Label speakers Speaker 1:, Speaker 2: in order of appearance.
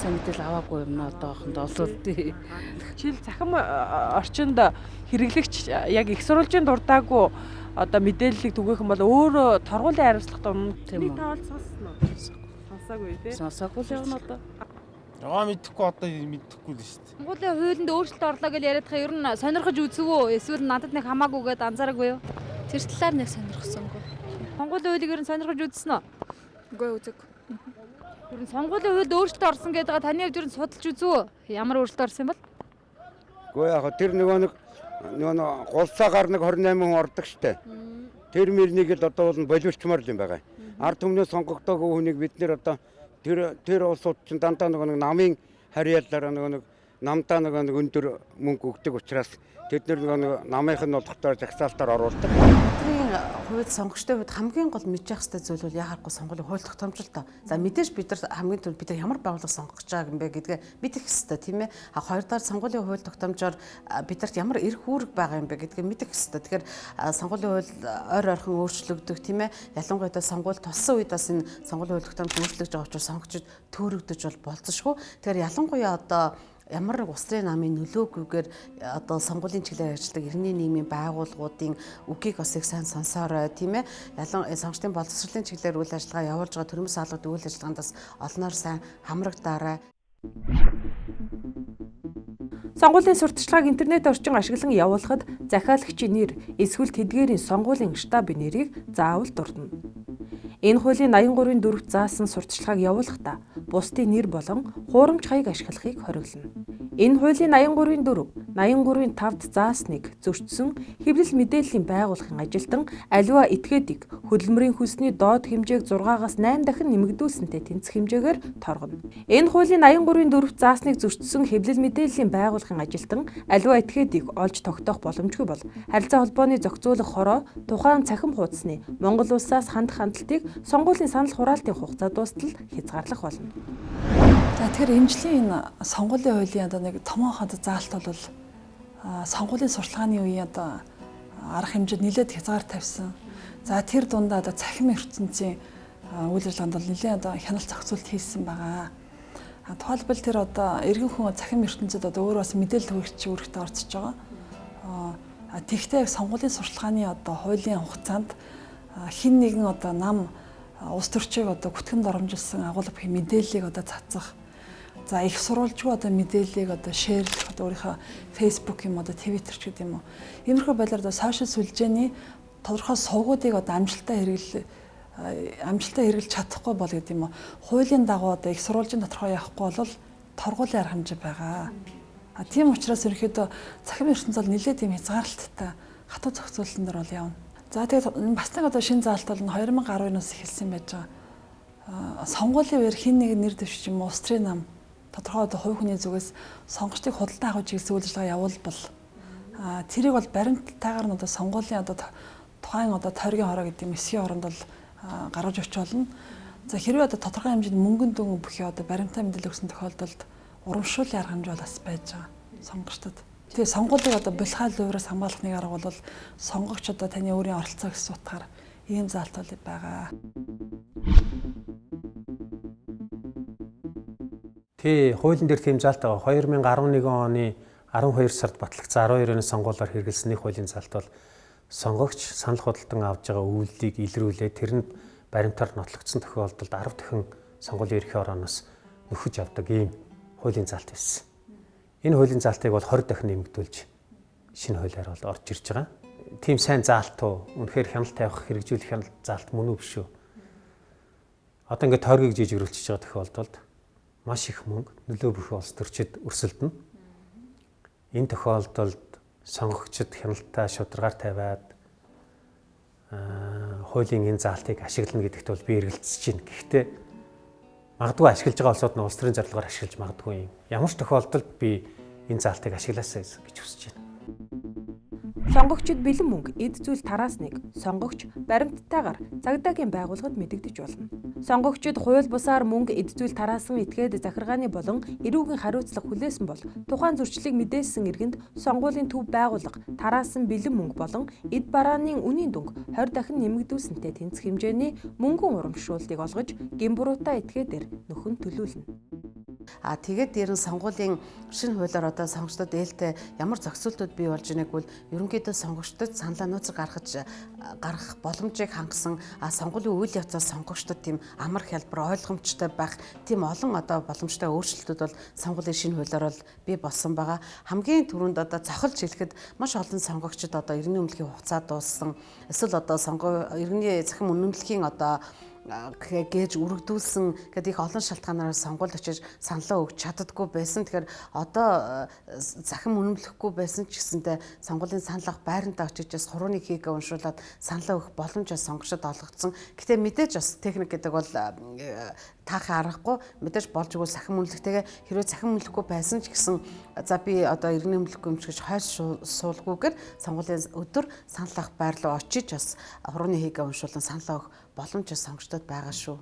Speaker 1: сайн мэдээлэл аваагүй юм наа одоохондоо олвол тий.
Speaker 2: Жишээл цахим орчинд хэрэглэгч яг их сурвалжийн дурдаагүй одоо мэдээллийг түгээх юм бол өөрөө торгуулийн хариуцлагатай нэг тавал сонссон уу? Сонсоогүй тий.
Speaker 1: Сонсоогүй л явна одоо.
Speaker 3: Мэдхгүй одоо мэдхгүй л шүү дээ.
Speaker 4: Сонгуулийн хуулинд өөрчлөлт орлоо гэж яриад байгаа ер нь сонирхож үзв үү? Эсвэл надад нэг хамаагүйгээд анзаараагүй юу?
Speaker 5: Тэр талаар нэг сонирхсонгүй.
Speaker 4: Сонгуулийн хуулийг ер нь сонирхож үзсэн үү?
Speaker 5: Үгүй үзэг.
Speaker 4: Ер нь сонгуулийн хуульд өөрчлөлт орсон гэдэг байгаа таны хувьд ер нь судалж үзв үү? Ямар өөрчлөлт орсон юм бол?
Speaker 6: Үгүй яг тэр нөгөө гулцаагаар 28 хүн ордог штэ. Тэр мөрнийг л одоо бол боловчмаар л юм байгаа. Ард түмнээ сонгогдоогүй хүнийг бид нэр одоо тэр улсууд чинь дандаа нэг намын харьяалаар нэг намдаа нэг өндөр мөнгө өгдөг учраас тэд нэг намынх нь болохдоор жагсаалтаар оруулдаг.
Speaker 1: Бидний хувьд сонгогчдын хувьд хамгийн гол мэдж явах ёстой зүйл бол яхахгүй сонгуулийн хууль тогтоомжтой та. За мэдээж бид нар хамгийн түрүүнд бид нар ямар байгууллага сонгох гэж байгаа юм бэ гэдгээ мэдэх ёстой тийм ээ. Хоёрдугаар сонгуулийн хууль тогтоомжоор бидэрт ямар эрх үүрэг байгаа юм бэ гэдгээ мэдэх ёстой. Тэгэхээр сонгуулийн хууль ойр ойрхон өөрчлөгдөх тийм ээ. Ялангуяа сонгуульд туссан үед бас энэ сонгуулийн хууль тогтоомж өөрчлөгдөж байгаа учраас сонгогчид төөрөгдөж бол болцсошгүй. Тэгэхээр ялангуяа одоо ямар нэг улсын намын нөлөөгүйгээр одоо сонгуулийн чиглэлээр ажилладаг иргэний нийгмийн байгууллагуудын үгийг бас их сайн сонсоорой тийм ээ. Сонгогчдын боловсролын чиглэлээр үйл ажиллагаа явуулж байгаа төрөмс хаалгад үйл ажиллагаанд бас олноор сайн хамрагдаарай.
Speaker 2: Сонгуулийн сурталчилгааг интернет орчин ашиглан явуулахад захиалагчийн нэр эсвэл тэдгээрийн сонгуулийн штабын нэрийг заавал дурдна. Энэ хуулийн 83-ийн 4-т заасан сурталчилгааг явуулахдаа бусдын нэр болон хуурамч хаяг ашиглахыг хориглоно. Энэ хуулийн 83-ийн 4, 83-ийн 5-д заасныг зөрчсөн хэвлэл мэдээллийн байгууллагын ажилтан аливаа этгээдийг хөдөлмөрийн хөлсний доод хэмжээг 6-аас 8 дахин нэмэгдүүлсэнтэй тэнцэх хэмжээгээр торгоно. Энэ хуулийн 83-ийн 4-т заасныг зөрчсөн хэвлэл мэдээллийн байгууллагын ажилтан аливаа этгээдийг олж тогтоох боломжгүй бол харилцаа холбооны зохицуулах хороо тухайн цахим хуудасны Монгол улсаас хандах хандлтыг сонгуулийн санал хураалтын хугацаа дуустал хязгаарлах болно.
Speaker 7: За тэгэхээр энэ жилийн энэ сонгуулийн хуулийн одоо нэг томоохон заалт бол сонгуулийн сурталчилгааны үеийн одоо арга хэмжээд нэлээд хязгаар тавьсан. За тэр дундаа одоо цахим ертөнцийн үйл ажиллагаанд бол нэлээд одоо хяналт зохицуулт хийсэн байгаа. Тухайлбал тэр одоо иргэн хүн цахим ертөнцид одоо өөрөө бас мэдээлэл хөрөгч үүрэгтээ орцож байгаа. Тэгвэл сонгуулийн сурталчилгааны одоо хуулийн хугацаанд хин нэгэн одоо нам улс төрчийг одоо гүтгэнд оромжилсан агуулга бүхий мэдээллийг одоо цацах. За их сурвалжгүй одоо мэдээллийг одоо шеэрлэх одоо өөрийнхөө Facebook юм одоо Twitter ч гэдэг юм уу. Иймэрхүү байдлаар одоо сошиал сүлжээний тодорхой сувгуудыг одоо амжилттай хэрэгжилж чадахгүй бол гэдэг юм уу. Хуулийн дагуу одоо их сурвалжийн тодорхой явахгүй бол торгуулийн арга хэмжээ байгаа. Тийм учраас ерөнхийдөө цахим ертөнцийн бол нэлээд тийм хязгаарлалттай хатуу зохицуулалтын дор бол явна. За тэгээд бас нэг одоо шинэ заалт бол 2010 оноос эхэлсэн байж байгаа. Сонгуулийн үеэр хин нэг нэр дэвшиж юм улс төрийн нам тодорхой одоо хувь хүний зүгээс сонгогчдыг худалдаа авах чиглэсэн үйл ажиллагаа явуулбал тэрийг бол баримттайгаар нь одоо сонгуулийн одоо тухайн одоо тойргийн хороо гэдэг юм эсгийн оронд бол гаргаж өгч болно. За хэрвээ одоо тодорхой хэмжээний мөнгөнд дүнг бүхий одоо баримттай мэдээлэл өгсөн тохиолдолд урамшууллын арга хэмжээ бас байж байгаа сонгогчдод. Тэгээ сонгуулийг одоо булхаал өврөөс хамгаалах нэг арга бол сонгогч одоо таны өөрийн оролцоог сутгаар ийм заалт бол байгаа.
Speaker 8: Тий, хуулийн дээр тийм заалт байгаа. 2011 оны 12 сард батлагдсан 12-ны сонгуулиар хэрэгэлсэний хуулийн заалт бол сонгогч санал худалдан авж байгаа үйлдэлийг илрүүлээ тэрэнд баримтаар нотлогдсон тохиолдолд 10 дахин сонгуулийн ерхий орооноос нөхөж авдаг ийм хуулийн заалт байсан. Энэ хуулийн заалтыг бол 20 дахин нэмэгдүүлж шинэ хуулиар бол орж ирж байгаа. Тийм сайн заалт уу? Үнэхээр хяналт тавих, хэрэгжүүлэх хяналт заалт мөн үү биш үү? Одоо ингээд тойргийг жижигрүүлчихэж байгаа тохиолдолд маш их мөнгө нөлөө бүрх улс төрчид өрсөлдөнө. Энэ тохиолдолд сонгогчид хяналтаа шударгаар тавиад хуулийн энэ заалтыг ашиглана гэдэгт бол би эргэлзэж байна. Гэхдээ магадгүй ашиглаж байгаа улсууд нь улс төрийн зорилгоор ашиглаж магадгүй юм. Ямар ч тохиолдолд би энэ заалтыг ашиглаасаа гэж хүсэж байна.
Speaker 2: Сонгогчид бэлэн мөнгө, эд зүйл тараасныг сонгогч баримттайгаар цагдаагийн байгууллагад мэдэгдэж болно. Сонгогчид хууль бусаар мөнгө, эд зүйл тараасан этгээд захиргааны болон эрүүгийн хариуцлага хүлээсэн бол тухайн зөрчлийг мэдээлсэн иргэнд сонгуулийн төв байгууллага тараасан бэлэн мөнгө болон эд барааны үнийн дүнг 20 дахин нэмэгдүүлсэнтэй тэнцэх хэмжээний мөнгөн урамшууллыг олгож гэмбуруутай этгээдээр нөхөн төлүүлнэ.
Speaker 1: Тэгээд дээр нь сонгуулийн шинэ хуулиар одоо сонгогчдод ээлтэй ямар зохицуултууд бий болж байгааг бол ерөнхийдөө сонгогчдод саналаа нууцыг гаргах боломжийг хангасан сонгуулийн үйл явцаас сонгогчдод тийм амар хялбар ойлгомжтой байх тийм олон одоо боломжтой өөрчлөлтүүд бол сонгуулийн шинэ хуулиар бол бий болсон байгаа. Хамгийн түрүүнд одоо цохолж хэлэхэд маш олон сонгогчдод одоо иргэний өмнөхийн хугацаа дууссан. Эсвэл одоо иргэний захин үнэмлэхийн одоо гэж үргэлжлүүлсэн гэдэг их олон шалтгаанаар сонгуульд очиж саналаа өгч чаддаггүй байсан. Тэгэхээр одоо захин үнэмлэхгүй байсан ч гэсэндээ сонгуулийн санал авах байрантаа очиж бас хурууны хийгээ уншуулад саналаа өгөх боломж бас сонгогчдод олгогдсон. Гэтэ мэдээж бас техник гэдэг бол таахын аргагүй мэдээж болж игэл захин үнэмлэхтэйгээ хэрвээ захин үнэмлэхгүй байсан ч гэсэн за би одоо иргэний үнэмлэхгүй юм гэж хойш суулгүйгээр сонгуулийн өдөр санал авах байр руу очиж бас хурууны хийгээ уншуулан саналаа өгөх боломж сонгогчдод байгаа шүү.